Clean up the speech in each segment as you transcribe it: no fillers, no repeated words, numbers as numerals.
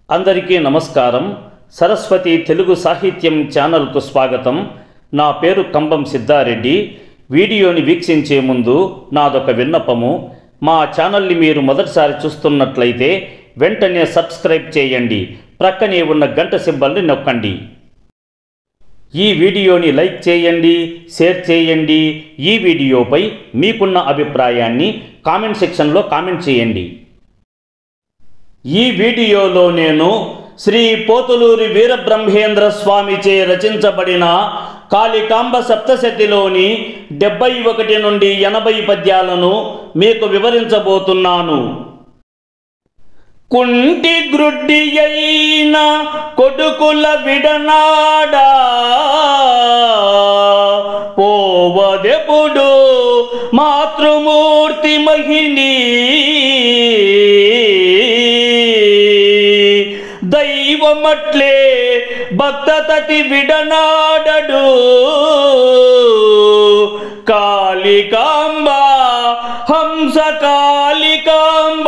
అందరికీ నమస్కారం. సరస్వతి తెలుగు సాహిత్యం ఛానల్కు స్వాగతం. నా పేరు కంబం సిద్ధారెడ్డి. వీడియోని వీక్షించే ముందు నాదొక విన్నపము. మా ఛానల్ని మీరు మొదటిసారి చూస్తున్నట్లయితే వెంటనే సబ్స్క్రైబ్ చేయండి. ప్రక్కనే ఉన్న గంట సింబల్ని నొక్కండి. ఈ వీడియోని లైక్ చేయండి, షేర్ చేయండి. ఈ వీడియోపై మీకున్న అభిప్రాయాన్ని కామెంట్ సెక్షన్లో కామెంట్ చేయండి. ఈ వీడియోలో నేను శ్రీ పోతులూరి వీరబ్రహ్మేంద్ర స్వామిచే రచించబడిన కాళికాంబ సప్తశతిలోని 71 నుండి 80 పద్యాలను మీకు వివరించబోతున్నాను. కుంటి గ్రుడ్డి అయిన కొడుకుల విడనాడా పోవదెప్పుడు మాతృమూర్తి మహిళీ దైవమట్లే భక్తతతి విడనాడడు కాళికాంబ హంస కాళికాంబ.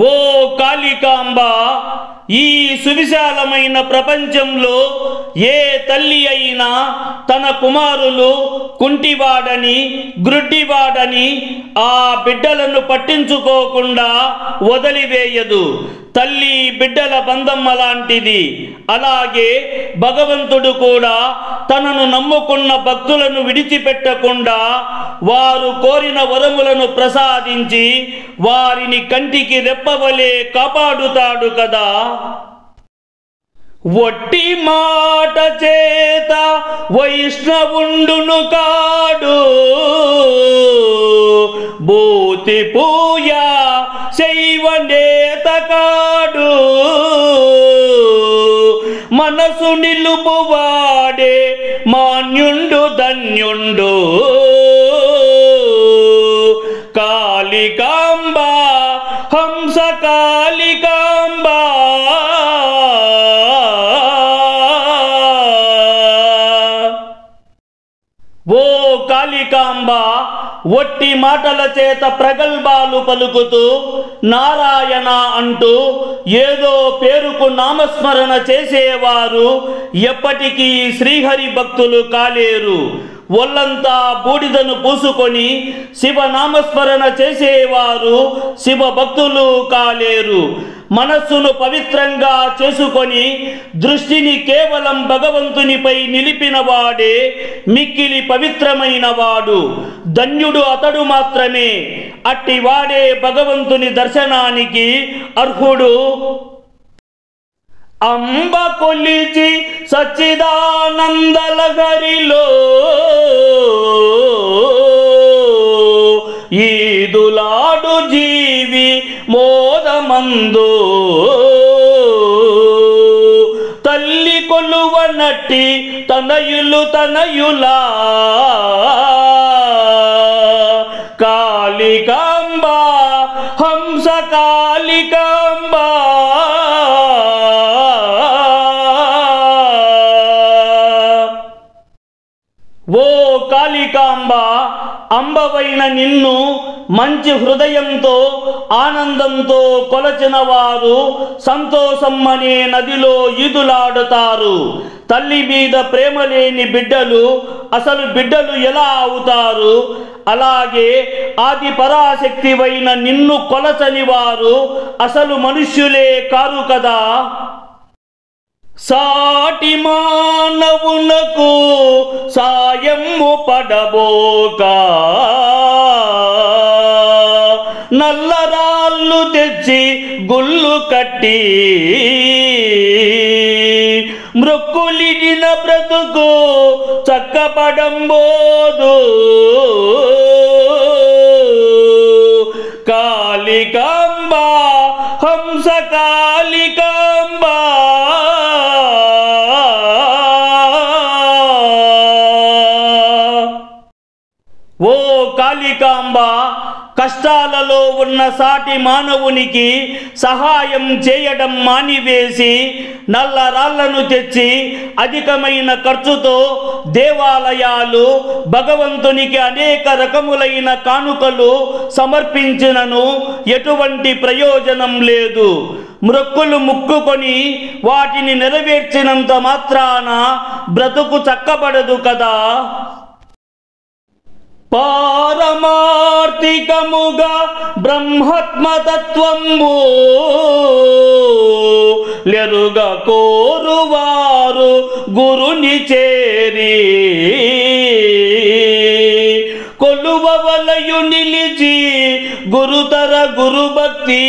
ఓ కాళికాంబ, ఈ సువిశాలమైన ప్రపంచంలో ఏ తల్లి అయినా తన కుమారులు కుంటివాడని గ్రుడ్డివాడని ఆ బిడ్డలను పట్టించుకోకుండా వదిలివేయదు. తల్లి బిడ్డల బంధం అలాంటిది. అలాగే భగవంతుడు కూడా తనను నమ్ముకున్న భక్తులను విడిచిపెట్టకుండా వారు కోరిన వరములను ప్రసాదించి వారిని కంటికి రెప్పవలే కాపాడుతాడు కదా. ఒట్టి మాట చేత వైష్ణవుండును కాడు, భూతి పూయ శైవ నేత కాడు, మనసు నిలుపువాడే మాన్యుండు ధన్యుండు కాళికాంబ హంస కాళికాంబ. ఓ కాళికాంబ, ఒట్టి మాటల చేత ప్రగల్భాలు పలుకుతూ నారాయణ అంటూ ఏదో పేరుకు నామస్మరణ చేసేవారు ఎప్పటికీ శ్రీహరి భక్తులు కాలేరు. ఒళ్ళంతా బూడిదను పూసుకొని శివనామస్మరణ చేసేవారు శివ భక్తులు కాలేరు. మనస్సును పవిత్రంగా చేసుకొని దృష్టిని కేవలం భగవంతునిపై నిలిపిన వాడే మిక్కిలి పవిత్రమైన వాడు. ధన్యుడు అతడు మాత్రమే. అట్టివాడే భగవంతుని దర్శనానికి అర్హుడు. అంబ కొలిచి సచ్చిదానందలహరిలో ఈదులాడు జీవి మోదమందు తల్లి కొలువనట్టి తనయులు తనయులా కాళికాంబ హంస కాళికాంబ. ఓ కాళికాంబ, అంబవైన నిన్ను మంచి హృదయంతో ఆనందంతో కొలచిన వారు సంతోషం అనే నదిలో ఈదులాడుతారు. తల్లి మీద ప్రేమ లేని బిడ్డలు అసలు బిడ్డలు ఎలా అవుతారు? అలాగే ఆది పరాశక్తివైన నిన్ను కొలచని వారు అసలు మనుష్యులే కారు కదా. సాటి మానవునకు సాయము పడబోక నల్లరాళ్ళు తెచ్చి గుళ్ళు కట్టి మృక్కులిడిన బ్రతుకు చక్కపడంబోదు కాళికాంబ హంస కాళికాంబ. ఓ కాళికాంబ, కష్టాలలో ఉన్న సాటి మానవునికి సహాయం చేయడం మానివేసి నల్ల రాళ్లను తెచ్చి అధికమైన ఖర్చుతో దేవాలయాలు భగవంతునికి అనేక రకములైన కానుకలు సమర్పించినను ఎటువంటి ప్రయోజనం లేదు. మ్రొక్కులు ముక్కుకొని వాటిని నెరవేర్చినంత మాత్రాన బ్రతుకు చక్కబడదు కదా. పారమార్థికముగా బ్రహ్మత్మతత్వము లెరుగ కోరువారు గురుని చేరి కొలువవలయు నిలిచి గురుతర గురుభక్తి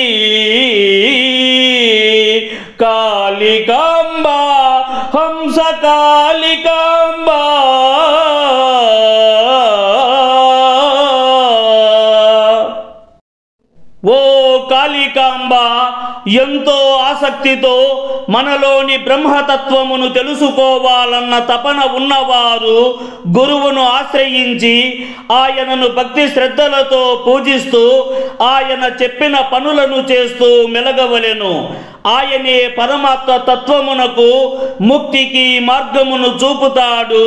కాళికాంబ హంస కాళికాంబ ఓ కాళికాంబ, ఎంతో ఆసక్తితో మనలోని బ్రహ్మతత్వమును తెలుసుకోవాలన్న తపన ఉన్నవారు గురువును ఆశ్రయించి ఆయనను భక్తి శ్రద్ధలతో పూజిస్తూ ఆయన చెప్పిన పనులను చేస్తూ మెలగవలెను. ఆయనే పరమాత్మ తత్వమునకు ముక్తికి మార్గమును చూపుతాడు.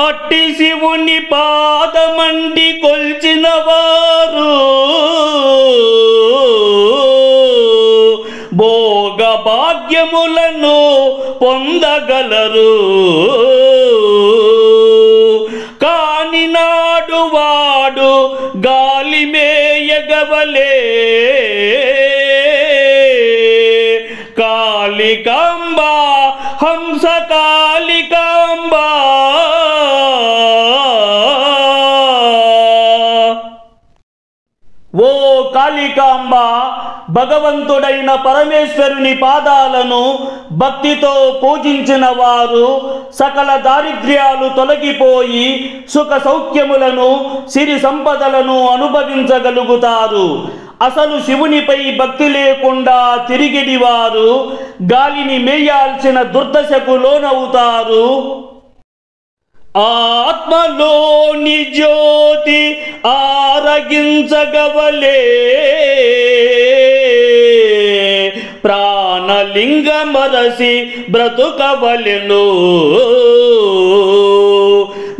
అట్టి శివుని పాదమండి కొల్చిన వారు భోగ భాగ్యములను పొందగలరు. కాని నాడు వాడు గాలి మేయగవలే కాళికాంబ హంస కాళికాంబ. ఓ కాళికాంబ, భగవంతుడైన పరమేశ్వరుని పాదాలను భక్తితో పూజించిన వారు సకల దారిద్ర్యాలు తొలగిపోయి సుఖ సౌఖ్యములను సిరి సంపదలను అనుభవించగలుగుతారు. అసలు శివునిపై భక్తి లేకుండా తిరిగిడి వారు గాలిని మేయాల్సిన దుర్దశకు లోనవుతారు. ఆత్మలోని జ్యోతి ఆరగించగవలే ప్రాణలింగమరసి బ్రతుకవలెను.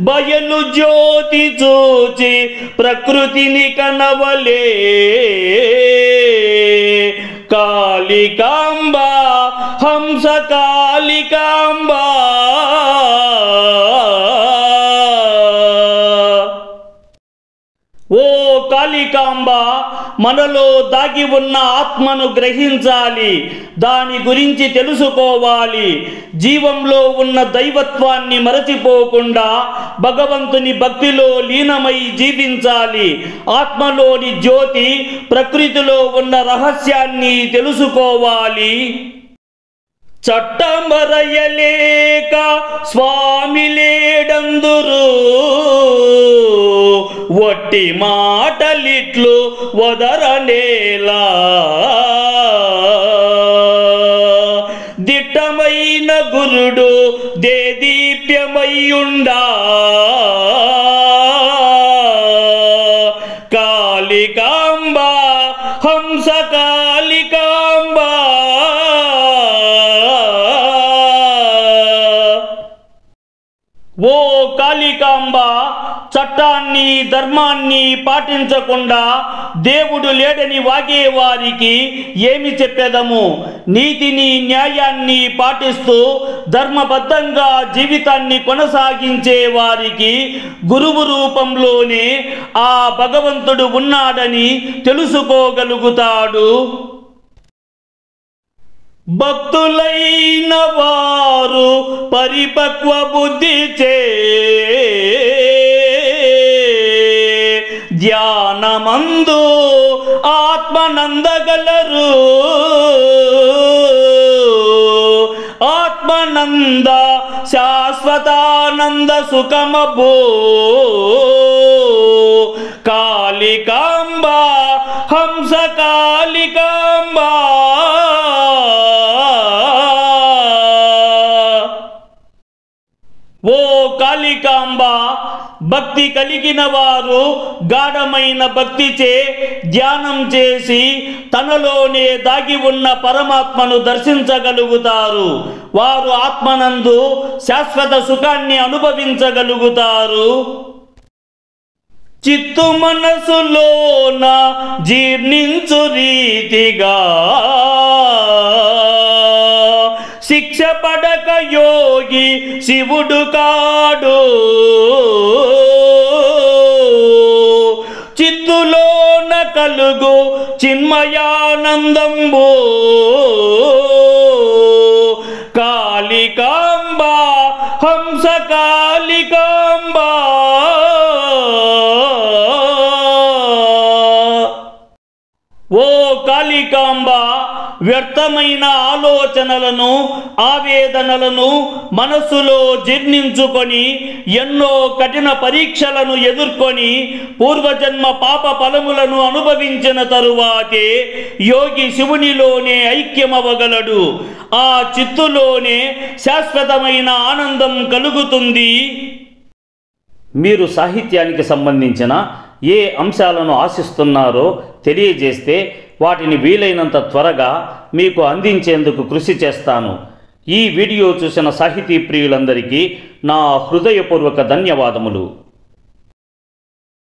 బయలు జ్యోతి చూచి ప్రకృతిని కనవలే కాళికాంబ హంస కాళికాంబ. ఓ కాళికాంబ, మనలో దాగి ఉన్న ఆత్మను గ్రహించాలి, దాని గురించి తెలుసుకోవాలి. జీవంలో ఉన్న దైవత్వాన్ని మరచిపోకుండా భగవంతుని భక్తిలో లీనమై జీవించాలి. ఆత్మలోని జ్యోతి ప్రకృతిలో ఉన్న రహస్యాన్ని తెలుసుకోవాలి. చట్టమరయలేక స్వామి లేడందురు వట్టి మాటలిట్లు వదరనేలా దిట్టమైన గురుడు దేదీప్యమయ్యుండా కాళికాంబ హంస కాళికాంబ. ఓ కాళికాంబ, చట్టాన్ని ధర్మాన్ని పాటించకుండా దేవుడు లేడని వాగేవారికి ఏమి చెప్పేదము? నీతిని న్యాయాన్ని పాటిస్తూ ధర్మబద్ధంగా జీవితాన్ని కొనసాగించే వారికి గురువు రూపంలోనే ఆ భగవంతుడు ఉన్నాడని తెలుసుకోగలుగుతాడు. భక్తులైన వారు పరిపక్వ బుద్ధిచే ధ్యానమందు ఆత్మనందగలరు. ఆత్మనంద శాశ్వతానంద సుఖమభో కాళికాంబ హంస కాళికాంబ. ఓ కాళికాంబ, భక్తి కలిగిన వారు గాఢమైన భక్తిచే ధ్యానం చేసి తనలోనే దాగి ఉన్న పరమాత్మను దర్శించగలుగుతారు. వారు ఆత్మనందు శాశ్వత సుఖాన్ని అనుభవించగలుగుతారు. చిత్తు మనసులోన జీర్ణించు రీతిగా శిక్ష పడక యోగి శివుడు కాడు. చిత్తులోన కలుగు చిన్మయానందంబు కాళికాంబ హంస కాళికాంబ. ఓ కాళికాంబ, వ్యర్థమైన ఆలోచనలను ఆవేదనలను మనస్సులో జీర్ణించుకొని ఎన్నో కఠిన పరీక్షలను ఎదుర్కొని పూర్వజన్మ పాప ఫలములను అనుభవించిన తరువాతే యోగి శివునిలోనే ఐక్యమవగలడు. ఆ చిత్తులోనే శాశ్వతమైన ఆనందం కలుగుతుంది. మీరు సాహిత్యానికి సంబంధించిన ఏ అంశాలను ఆశిస్తున్నారో తెలియజేస్తే వాటిని వీలైనంత త్వరగా మీకు అందించేందుకు కృషి చేస్తాను. ఈ వీడియో చూసిన సాహితీ ప్రియులందరికీ నా హృదయపూర్వక ధన్యవాదములు.